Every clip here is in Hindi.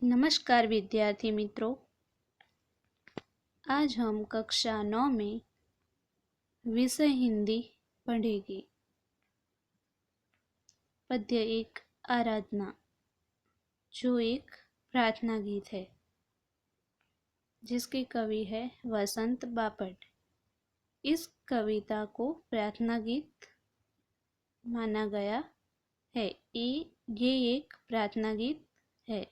नमस्कार विद्यार्थी मित्रों, आज हम कक्षा 9 में विषय हिंदी पढ़ेंगे। पद्य 1 आराधना, जो एक प्रार्थना गीत है जिसके कवि है वसंत बापट। इस कविता को प्रार्थना गीत माना गया है। ये एक प्रार्थना गीत है।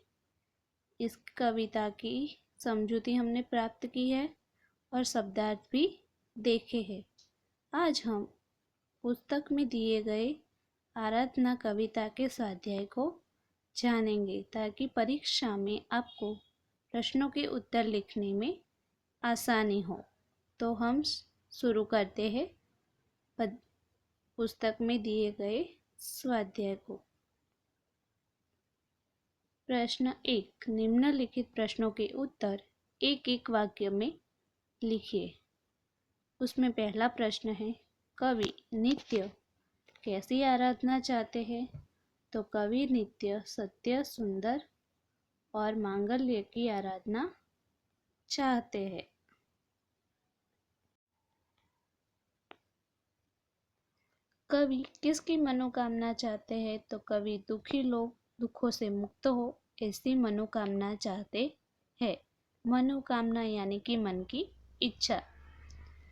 इस कविता की समझूती हमने प्राप्त की है और शब्दार्थ भी देखे हैं। आज हम पुस्तक में दिए गए आराधना कविता के स्वाध्याय को जानेंगे ताकि परीक्षा में आपको प्रश्नों के उत्तर लिखने में आसानी हो। तो हम शुरू करते हैं पुस्तक में दिए गए स्वाध्याय को। प्रश्न 1, निम्नलिखित प्रश्नों के उत्तर एक एक वाक्य में लिखिए। उसमें पहला प्रश्न है, कवि नित्य कैसी आराधना चाहते हैं? तो कवि नित्य सत्य, सुंदर और मांगल्य की आराधना चाहते हैं। कवि किसकी मनोकामना चाहते हैं? तो कवि दुखी लोग दुखों से मुक्त हो ऐसी मनोकामना चाहते हैं। मनोकामना यानी कि मन की इच्छा।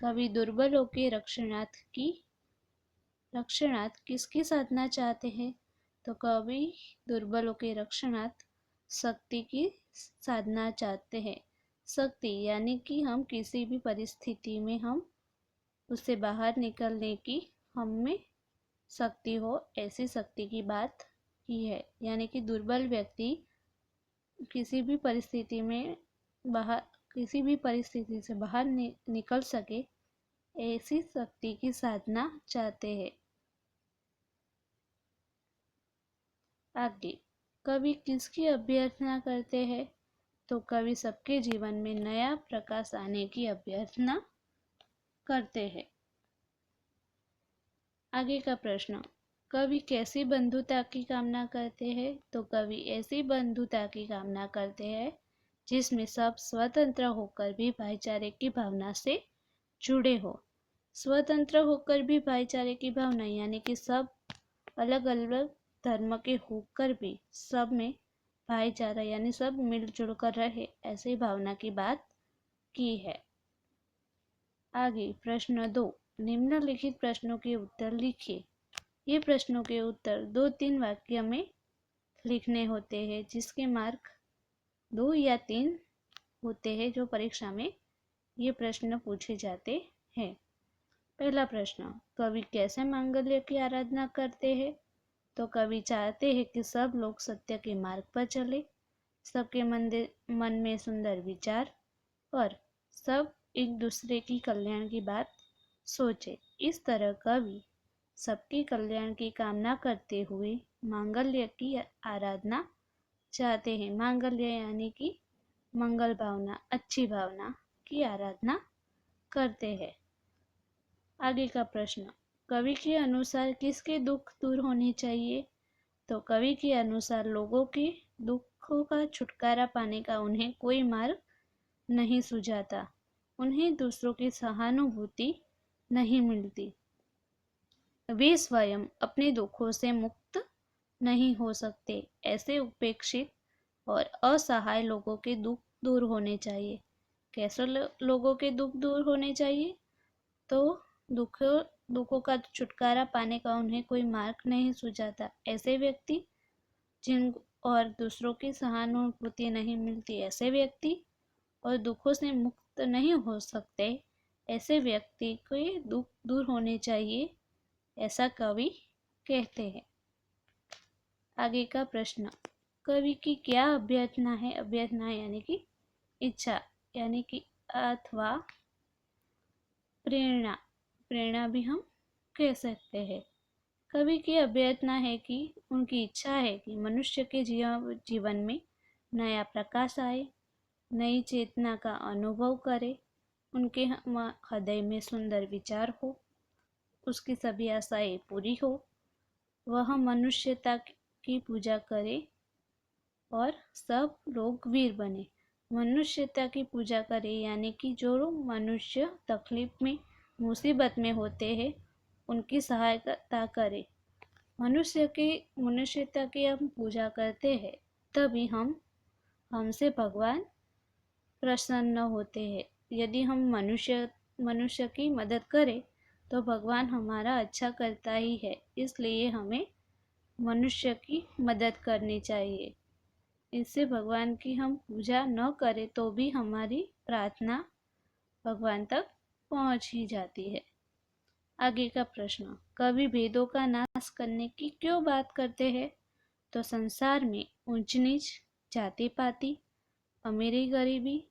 कवि दुर्बलों के रक्षणार्थ किसकी साधना चाहते हैं? तो कवि दुर्बलों के रक्षणार्थ शक्ति की साधना चाहते हैं। शक्ति यानी कि हम किसी भी परिस्थिति में हम उससे बाहर निकलने की हम में शक्ति हो, ऐसी शक्ति की बात की है। यानी कि दुर्बल व्यक्ति किसी भी परिस्थिति से बाहर निकल सके, ऐसी शक्ति की साधना चाहते हैं। आगे, कवि किसकी अभ्यर्थना करते हैं? तो कवि सबके जीवन में नया प्रकाश आने की अभ्यर्थना करते हैं। आगे का प्रश्न, कवि कैसी बंधुता की कामना करते हैं? तो कवि ऐसी बंधुता की कामना करते हैं जिसमें सब स्वतंत्र होकर भी भाईचारे की भावना से जुड़े हो। स्वतंत्र होकर भी भाईचारे की भावना यानी कि सब अलग अलग धर्म के होकर भी सब में भाईचारा यानी सब मिलजुल कर रहे, ऐसी भावना की बात की है। आगे प्रश्न 2, निम्नलिखित प्रश्नों के उत्तर लिखिए। ये प्रश्नों के उत्तर 2-3 वाक्य में लिखने होते हैं, जिसके मार्क 2 या 3 होते हैं जो परीक्षा में ये प्रश्न पूछे जाते हैं। पहला प्रश्न, कवि कैसे मांगल्य की आराधना करते हैं? तो कवि चाहते हैं कि सब लोग सत्य के मार्ग पर चले, सबके मन में सुंदर विचार और सब एक दूसरे की कल्याण की बात सोचे। इस तरह कवि सबके कल्याण की कामना करते हुए मांगल्य की आराधना चाहते हैं। मांगल्य यानी कि मंगल भावना, अच्छी भावना की आराधना करते हैं। आगे का प्रश्न, कवि के अनुसार किसके दुख दूर होने चाहिए? तो कवि के अनुसार लोगों के दुखों का छुटकारा पाने का उन्हें कोई मार्ग नहीं सूझाता। उन्हें दूसरों की सहानुभूति नहीं मिलती। वे स्वयं अपने दुखों से मुक्त नहीं हो सकते। ऐसे उपेक्षित और असहाय लोगों के दुख दूर होने चाहिए। कैसे लोगों के दुख दूर होने चाहिए? तो दुखों का छुटकारा पाने का उन्हें कोई मार्ग नहीं सूझाता। ऐसे व्यक्ति जिन और दूसरों की सहानुभूति नहीं मिलती, ऐसे व्यक्ति और दुखों से मुक्त नहीं हो सकते, ऐसे व्यक्ति के दुख दूर होने चाहिए, ऐसा कवि कहते हैं। आगे का प्रश्न, कवि की क्या अभ्यर्थना है? अभ्यर्थना यानी कि इच्छा यानी कि अथवा प्रेरणा भी हम कह सकते हैं। कवि की अभ्यर्थना है कि उनकी इच्छा है कि मनुष्य के जीवन में नया प्रकाश आए, नई चेतना का अनुभव करे, उनके हृदय में सुंदर विचार हो, उसकी सभी आशाएं पूरी हो, वह मनुष्यता की पूजा करे और सब लोग वीर बने। मनुष्यता की पूजा करें, यानी कि जो मनुष्य तकलीफ में, मुसीबत में होते हैं उनकी सहायता करें। मनुष्यता की हम पूजा करते हैं, तभी हमसे भगवान प्रसन्न होते हैं। यदि हम मनुष्य की मदद करें तो भगवान हमारा अच्छा करता ही है, इसलिए हमें मनुष्य की मदद करनी चाहिए। इससे भगवान की हम पूजा न करें तो भी हमारी प्रार्थना भगवान तक पहुंच ही जाती है। आगे का प्रश्न, कवि भेदों का नाश करने की क्यों बात करते हैं? तो संसार में ऊंच नीच, जाति पाति, अमीरी गरीबी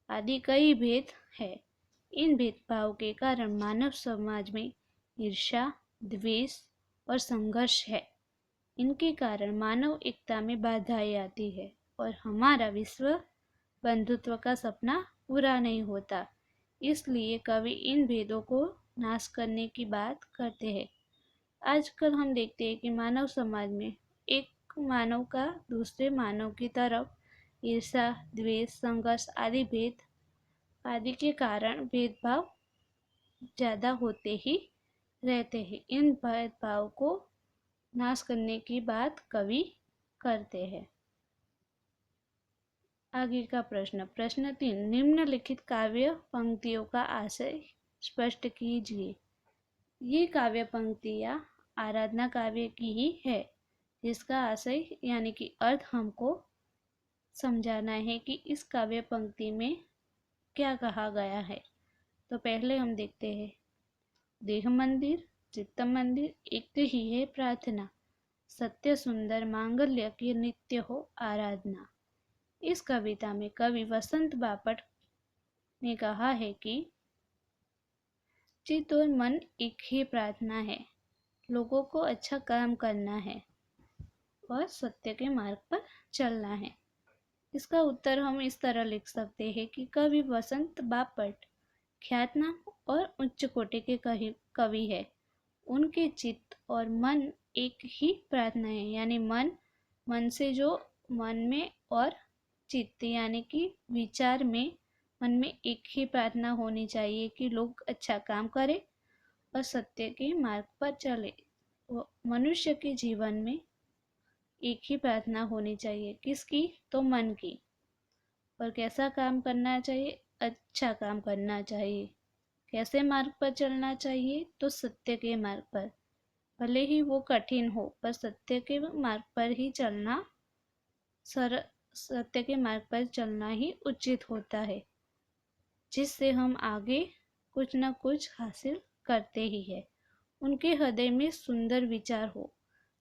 आदि कई भेद है। इन भेदभाव के कारण मानव समाज में ईर्ष्या, द्वेष और संघर्ष है। इनके कारण मानव एकता में बाधाएं आती है और हमारा विश्व बंधुत्व का सपना पूरा नहीं होता। इसलिए कवि इन भेदों को नाश करने की बात करते हैं। आजकल हम देखते हैं कि मानव समाज में एक मानव का दूसरे मानव की तरफ ईर्ष्या, द्वेष, संघर्ष आदि के कारण भेदभाव ज़्यादा होते ही रहते हैं। इन भेदभाव को नाश करने की बात कवि करते हैं। आगे का प्रश्न 3, निम्नलिखित काव्य पंक्तियों का आशय स्पष्ट कीजिए। ये काव्य पंक्तियाँ आराधना काव्य की ही है, जिसका आशय यानी कि अर्थ हमको समझाना है कि इस काव्य पंक्ति में क्या कहा गया है। तो पहले हम देखते हैं, देह मंदिर चित्त मंदिर एक ही है प्रार्थना, सत्य सुंदर मांगल्य की नित्य हो आराधना। इस कविता में कवि वसंत बापट ने कहा है कि चित्त और मन एक ही प्रार्थना है, लोगों को अच्छा काम करना है और सत्य के मार्ग पर चलना है। इसका उत्तर हम इस तरह लिख सकते हैं कि कवि वसंत बापट ख्यातनाम और उच्च कोटि के कवि है। उनके चित्त और मन एक ही प्रार्थना है, यानी मन से जो मन में और चित्त यानी कि विचार में, मन में एक ही प्रार्थना होनी चाहिए कि लोग अच्छा काम करें और सत्य के मार्ग पर चले। मनुष्य के जीवन में एक ही प्रार्थना होनी चाहिए, किसकी? तो मन की। और कैसा काम करना चाहिए? अच्छा काम करना चाहिए। कैसे मार्ग पर चलना चाहिए? तो सत्य के मार्ग पर, भले ही वो कठिन हो पर सत्य के मार्ग पर ही चलना, सत्य के मार्ग पर चलना ही उचित होता है, जिससे हम आगे कुछ न कुछ हासिल करते ही है। उनके हृदय में सुंदर विचार हो,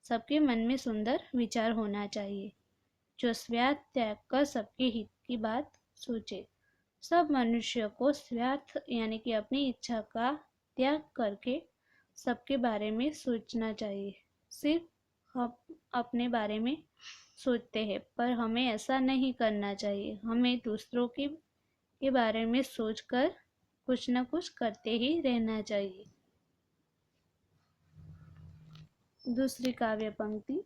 सबके मन में सुंदर विचार होना चाहिए, जो स्वार्थ त्याग कर सबके हित की बात सोचे। सब मनुष्य को स्वार्थ यानी कि अपनी इच्छा का त्याग करके सबके बारे में सोचना चाहिए। सिर्फ हम अपने बारे में सोचते हैं, पर हमें ऐसा नहीं करना चाहिए। हमें दूसरों के बारे में सोचकर कुछ न कुछ करते ही रहना चाहिए। दूसरी काव्य पंक्ति,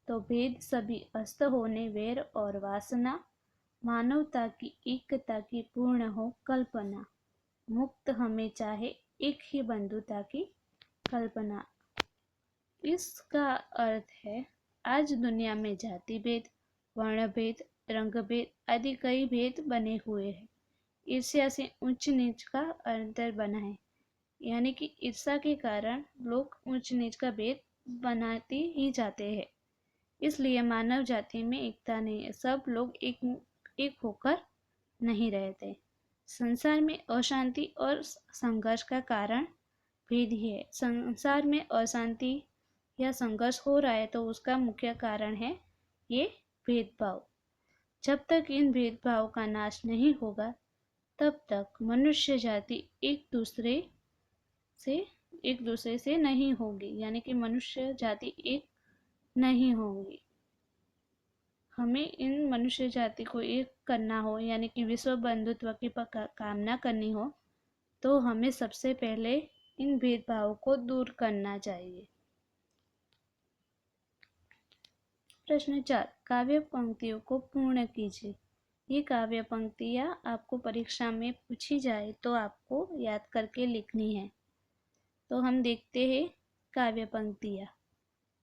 तो भेद सभी अस्त होने वैर और वासना, मानवता की एकता की पूर्ण हो कल्पना, मुक्त हमें चाहे एक ही बंधुता की कल्पना। इसका अर्थ है, आज दुनिया में जाति भेद, वर्ण भेद, रंग भेद आदि कई भेद बने हुए हैं। ईर्ष्या से ऊंच नीच का अंतर बना है, यानी कि ईर्ष्या के कारण लोग ऊंच नीच का भेद बनाते ही जाते हैं। इसलिए मानव जाति में एकता नहीं है, सब लोग एक होकर नहीं रहते। संसार में अशांति और संघर्ष का कारण भेद ही है। संसार में अशांति या संघर्ष हो रहा है तो उसका मुख्य कारण है ये भेदभाव। जब तक इन भेदभाव का नाश नहीं होगा, तब तक मनुष्य जाति एक दूसरे से नहीं होगी, यानी कि मनुष्य जाति एक नहीं होगी। हमें इन मनुष्य जाति को एक करना हो, यानी कि विश्व बंधुत्व की कामना करनी हो, तो हमें सबसे पहले इन भेदभाव को दूर करना चाहिए। प्रश्न 4, काव्य पंक्तियों को पूर्ण कीजिए। ये काव्य पंक्तियाँ आपको परीक्षा में पूछी जाए तो आपको याद करके लिखनी है। तो हम देखते हैं काव्य पंक्तियाँ।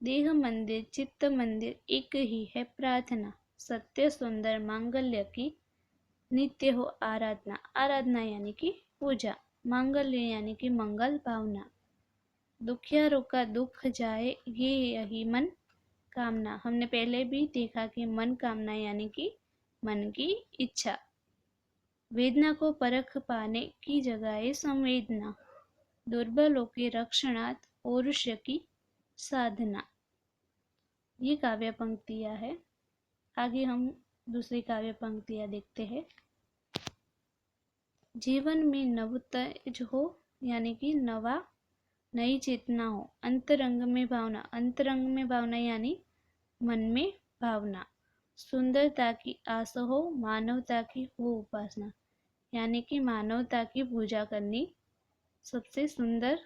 देह मंदिर चित्त मंदिर एक ही है प्रार्थना, सत्य सुंदर मांगल्य की नित्य हो आराधना। आराधना यानी कि पूजा, मांगल्य यानी कि मंगल भावना। दुखियारों का दुख जाए ये यही मन कामना। हमने पहले भी देखा कि मन कामना यानी कि मन की इच्छा। वेदना को परख पाने की जगाए संवेदना, दुर्बलों के रक्षणार्थ पौरुष की साधना। ये काव्य पंक्तियाँ है। आगे हम दूसरी काव्य पंक्तियाँ देखते हैं। जीवन में नवतेज हो यानी कि नई चेतना हो। अंतरंग में भावना, अंतरंग में भावना यानी मन में भावना। सुंदरता की आस हो, मानवता की हो उपासना, यानी कि मानवता की पूजा करनी सबसे सुंदर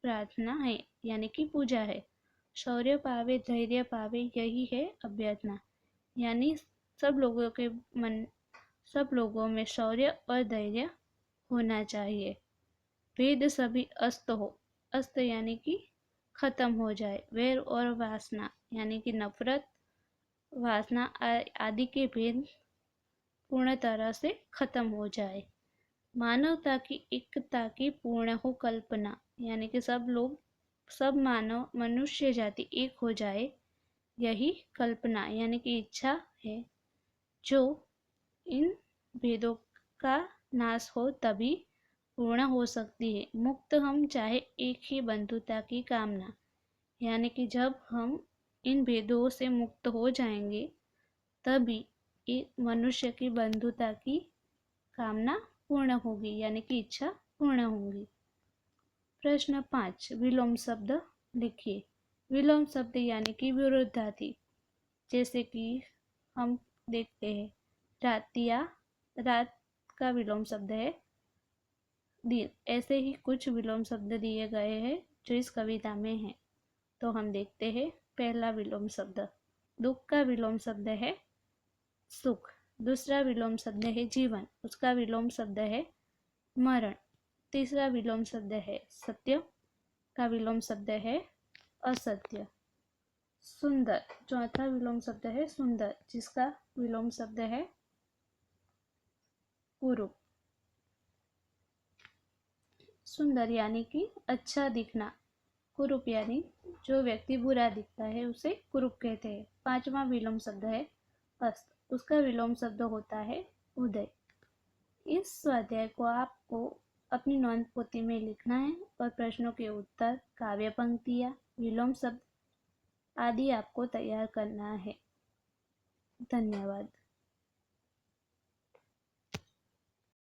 प्रार्थना है, यानी कि पूजा है। शौर्य पावे धैर्य पावे यही है अभ्यर्थना, यानी सब लोगों में शौर्य और धैर्य होना चाहिए। भेद सभी अस्त हो, अस्त यानी कि खत्म हो जाए। वैर और वासना यानी कि नफरत, वासना आदि के भेद पूर्ण तरह से खत्म हो जाए। मानवता की एकता की पूर्ण हो कल्पना, यानी कि सब मनुष्य जाति एक हो जाए, यही कल्पना यानी कि इच्छा है। जो इन भेदों का नाश हो तभी पूर्ण हो सकती है। मुक्त हम चाहे एक ही बंधुता की कामना, यानी कि जब हम इन भेदों से मुक्त हो जाएंगे तभी एक मनुष्य की बंधुता की कामना पूर्ण होगी, यानी कि इच्छा पूर्ण होगी। प्रश्न 5, विलोम शब्द लिखिए। विलोम शब्द यानी कि विरोधार्थी, जैसे कि हम देखते हैं रात का विलोम शब्द है दिन। ऐसे ही कुछ विलोम शब्द दिए गए हैं जो इस कविता में हैं। तो हम देखते हैं पहला विलोम शब्द। दुख का विलोम शब्द है सुख। दूसरा विलोम शब्द है जीवन, उसका विलोम शब्द है मरण। तीसरा विलोम शब्द है सत्य का विलोम शब्द है असत्य। सुंदर, चौथा विलोम शब्द है सुंदर, जिसका विलोम शब्द है कुरूप। सुंदर यानी कि अच्छा दिखना, कुरूप यानी जो व्यक्ति बुरा दिखता है उसे कुरूप कहते हैं। पांचवा विलोम शब्द है अस्त, उसका विलोम शब्द होता है उदय। इस स्वाध्याय को आपको अपनी नोंद पोथी में लिखना है और प्रश्नों के उत्तर, काव्य पंक्तियाँ, विलोम शब्द आदि आपको तैयार करना है। धन्यवाद।